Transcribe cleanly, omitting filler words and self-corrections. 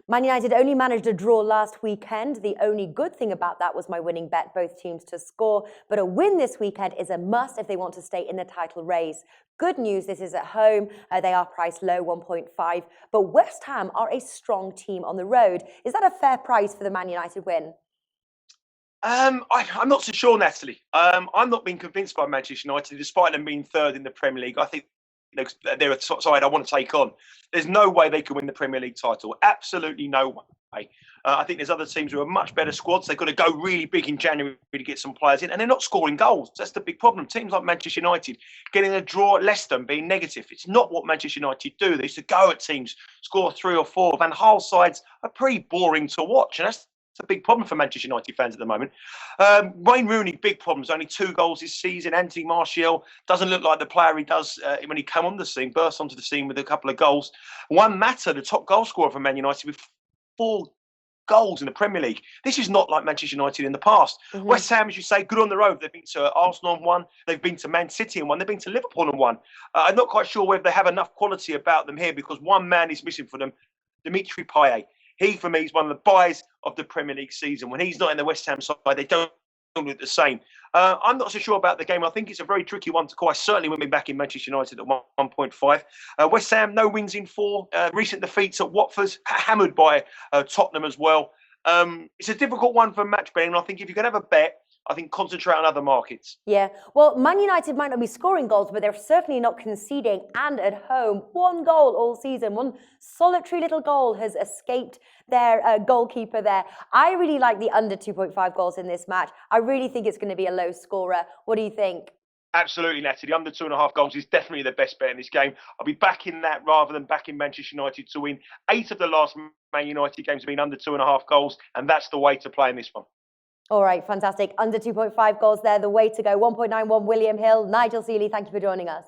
Man United only managed a draw last weekend. The only good thing about that was my winning bet, both teams to score. But a win this weekend is a must if they want to stay in the title race. Good news, this is at home. They are priced low, 1.5. But West Ham are a strong team on the road. Is that a fair price for the Man United win? I'm not so sure, Natalie. I'm not being convinced by Manchester United, despite them being third in the Premier League. I think they're a side I want to take on. There's no way they can win the Premier League title. Absolutely no way. I think there's other teams who are much better squads. They've got to go really big in January to get some players in, and they're not scoring goals. That's the big problem. Teams like Manchester United getting a draw at Leicester and being negative. It's not what Manchester United do. They used to go at teams, score 3 or 4. Van Gaal's sides are pretty boring to watch, and that's a big problem for Manchester United fans at the moment. Wayne Rooney, big problems. Only 2 goals this season. Anthony Martial doesn't look like the player he does when he came on the scene, burst onto the scene with a couple of goals. Juan Mata, the top goal scorer for Man United, with 4 goals in the Premier League. This is not like Manchester United in the past. West Ham, as you say, good on the road. They've been to Arsenal and won. They've been to Man City and won. They've been to Liverpool and won. I'm not quite sure whether they have enough quality about them here, because one man is missing for them, Dimitri Payet. He, for me, is one of the buys of the Premier League season. When he's not in the West Ham side, they don't look the same. I'm not so sure about the game. I think it's a very tricky one to call. I certainly wouldn't be back in Manchester United at 1.5. West Ham, no wins in 4. Recent defeats at Watford, hammered by Tottenham as well. It's a difficult one for match betting. I think if you're going to have a bet, I think concentrate on other markets. Yeah, well, Man United might not be scoring goals, but they're certainly not conceding. And at home, 1 goal all season, 1 solitary little goal has escaped their goalkeeper there. I really like the under 2.5 goals in this match. I really think it's going to be a low scorer. What do you think? Absolutely, Natalie. Under 2.5 goals is definitely the best bet in this game. I'll be backing that rather than backing Manchester United to win. 8 of the last Man United games have been under 2.5 goals, and that's the way to play in this one. All right, fantastic. Under 2.5 goals there, the way to go. 1.91 William Hill. Nigel Seeley, thank you for joining us.